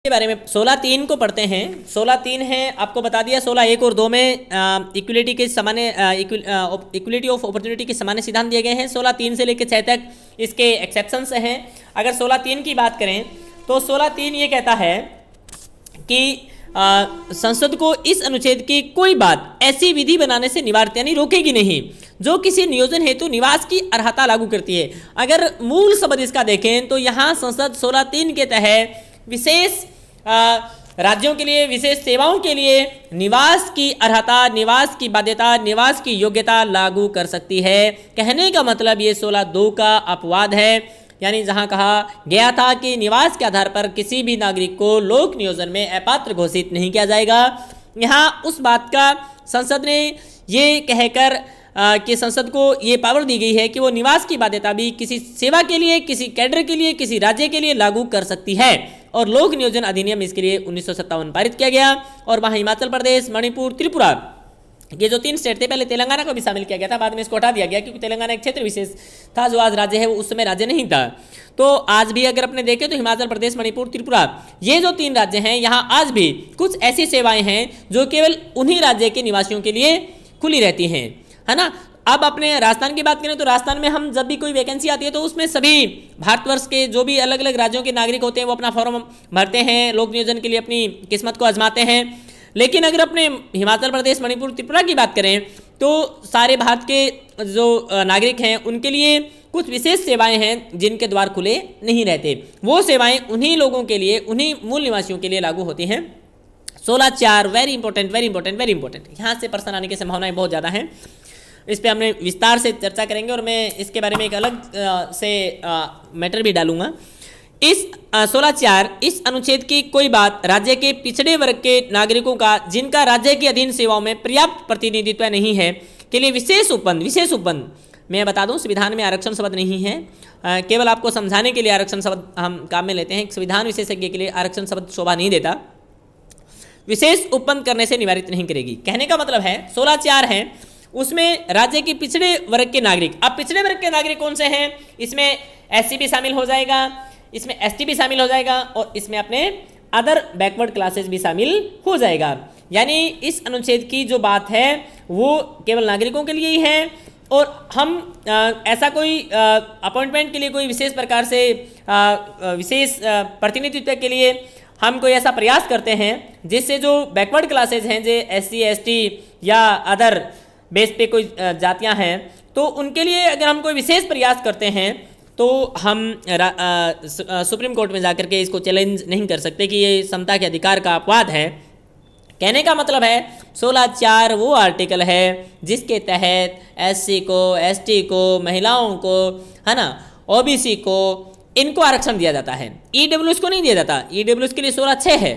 के बारे में 16(3) को पढ़ते हैं। 16(3) है, आपको बता दिया 16(1) और 2 में इक्वलिटी के सामान्य इक्वलिटी ऑफ अपॉर्चुनिटी के सामान्य सिद्धांत दिए गए हैं। 16(3) से लेकर 6 तक इसके एक्सेप्शंस हैं। अगर 16(3) की बात करें तो 16(3) ये कहता है कि संसद को इस अनुच्छेद की कोई बात ऐसी विधि बनाने से निवारित यानी रोकेगी नहीं जो किसी नियोजन हेतु निवास की अर्हता लागू करती है। अगर मूल शब्द इसका देखें तो यहाँ संसद 16(3) के तहत विशेष राज्यों के लिए, विशेष सेवाओं के लिए निवास की अर्हता, निवास की बाध्यता, निवास की योग्यता लागू कर सकती है। कहने का मतलब ये 16(2) का अपवाद है, यानी जहां कहा गया था कि निवास के आधार पर किसी भी नागरिक को लोक नियोजन में अपात्र घोषित नहीं किया जाएगा। यहाँ उस बात का संसद ने ये कहकर कि संसद को ये पावर दी गई है कि वो निवास की बाध्यता भी किसी सेवा के लिए, किसी कैडर के लिए, किसी राज्य के लिए लागू कर सकती है। और लोक नियोजन अधिनियम इसके लिए 1957 पारित किया गया और वहाँ हिमाचल प्रदेश, मणिपुर, त्रिपुरा, ये जो 3 स्टेट थे, पहले तेलंगाना को भी शामिल किया गया था, बाद में इसको हटा दिया गया क्योंकि तेलंगाना एक क्षेत्र विशेष था जो आज राज्य है, वो उस समय राज्य नहीं था। तो आज भी अगर अपने देखें तो हिमाचल प्रदेश, मणिपुर, त्रिपुरा, ये जो 3 राज्य हैं, यहाँ आज भी कुछ ऐसी सेवाएं हैं जो केवल उन्हीं राज्य के निवासियों के लिए खुली रहती हैं, है ना। अब अपने राजस्थान की बात करें तो राजस्थान में हम जब भी कोई वैकेंसी आती है तो उसमें सभी भारतवर्ष के जो भी अलग अलग राज्यों के नागरिक होते हैं वो अपना फॉर्म भरते हैं, लोक नियोजन के लिए अपनी किस्मत को आजमाते हैं। लेकिन अगर अपने हिमाचल प्रदेश, मणिपुर, त्रिपुरा की बात करें तो सारे भारत के जो नागरिक हैं उनके लिए कुछ विशेष सेवाएं हैं जिनके द्वार खुले नहीं रहते। वो सेवाएं उन्हीं लोगों के लिए, उन्हीं मूल निवासियों के लिए लागू होती हैं। 16(4) very important, very important, very important. यहाँ से प्रश्न आने की संभावनाएं बहुत ज़्यादा हैं। इस पर हमने विस्तार से चर्चा करेंगे और मैं इसके बारे में एक अलग से मैटर भी डालूंगा। इस 16(4) इस अनुच्छेद की कोई बात राज्य के पिछड़े वर्ग के नागरिकों का जिनका राज्य के अधीन सेवाओं में पर्याप्त प्रतिनिधित्व नहीं है के लिए विशेष उपबंध, मैं बता दूं संविधान में आरक्षण शब्द नहीं है, केवल आपको समझाने के लिए आरक्षण शब्द हम काम में लेते हैं। संविधान विशेषज्ञ के लिए आरक्षण शब्द शोभा नहीं देता। विशेष उपबंध करने से निवारित नहीं करेगी। कहने का मतलब है 16(4) है, उसमें राज्य के पिछड़े वर्ग के नागरिक, अब पिछड़े वर्ग के नागरिक कौन से हैं, इसमें SC भी शामिल हो जाएगा, इसमें ST भी शामिल हो जाएगा और इसमें अपने अदर बैकवर्ड क्लासेस भी शामिल हो जाएगा। यानी इस अनुच्छेद की जो बात है वो केवल नागरिकों के लिए ही है और हम ऐसा कोई अपॉइंटमेंट के लिए कोई विशेष प्रकार से विशेष प्रतिनिधित्व के लिए हम कोई ऐसा प्रयास करते हैं जिससे जो बैकवर्ड क्लासेज हैं, जो SC, ST या अदर बेस पे कोई जातियां हैं, तो उनके लिए अगर हम कोई विशेष प्रयास करते हैं तो हम सुप्रीम कोर्ट में जाकर के इसको चैलेंज नहीं कर सकते कि ये समता के अधिकार का अपवाद है। कहने का मतलब है 16(4) वो आर्टिकल है जिसके तहत SC को, ST को, महिलाओं को, है ना, OBC को, इनको आरक्षण दिया जाता है। EWS को नहीं दिया जाता। EWS के लिए 16(6) है।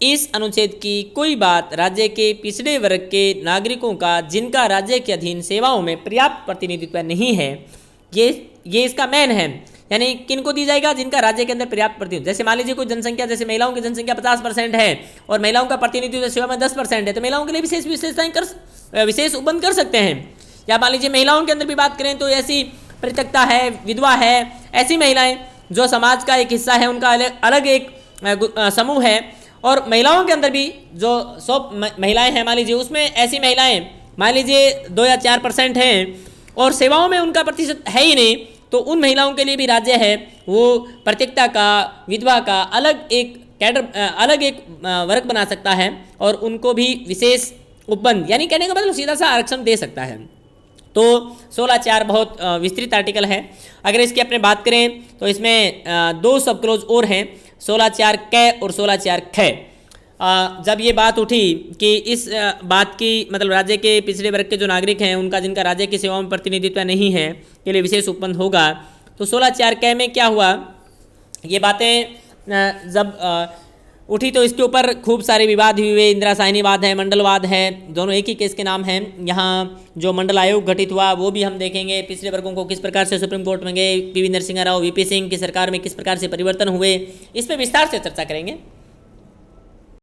इस अनुच्छेद की कोई बात राज्य के पिछड़े वर्ग के नागरिकों का जिनका राज्य के अधीन सेवाओं में पर्याप्त प्रतिनिधित्व नहीं है, ये इसका मैन है। यानी किन को दी जाएगा, जिनका राज्य के अंदर पर्याप्त प्रतिनिधित्व। जैसे मान लीजिए कोई जनसंख्या, जैसे महिलाओं की जनसंख्या 50% है और महिलाओं का प्रतिनिधित्व सेवा में 10% है, तो महिलाओं के लिए विशेष उपबंध कर सकते हैं। या मान लीजिए महिलाओं के अंदर भी बात करें तो ऐसी परित्यक्ता है, विधवा है, ऐसी महिलाएं जो समाज का एक हिस्सा है, उनका अलग एक समूह है। और महिलाओं के अंदर भी जो 100 महिलाएं हैं मान लीजिए, उसमें ऐसी महिलाएं मान लीजिए 2 या 4% हैं और सेवाओं में उनका प्रतिशत है ही नहीं, तो उन महिलाओं के लिए भी राज्य है वो प्रतिक्ता का, विधवा का अलग एक कैडर, अलग एक वर्ग बना सकता है और उनको भी विशेष उपबंध, यानी कहने का मतलब सीधा सा आरक्षण दे सकता है। तो 16(4) बहुत विस्तृत आर्टिकल है। अगर इसकी अपने बात करें तो इसमें 2 सब क्लोज और हैं, 16(4) क और 16(4) ख। जब ये बात उठी कि इस बात की मतलब राज्य के पिछड़े वर्ग के जो नागरिक हैं उनका जिनका राज्य की सेवाओं में प्रतिनिधित्व नहीं है के लिए विशेष उपबंध होगा, तो 16(4) क में क्या हुआ, ये बातें जब उठी तो इसके ऊपर खूब सारे विवाद हुए। इंदिरा साहनीवाद है, मंडलवाद है, दोनों एक ही केस के नाम हैं। यहाँ जो मंडल आयोग गठित हुआ वो भी हम देखेंगे, पिछड़े वर्गों को किस प्रकार से सुप्रीम कोर्ट में गए, PV नरसिंहा राव, VP सिंह की सरकार में किस प्रकार से परिवर्तन हुए, इस पर विस्तार से चर्चा करेंगे।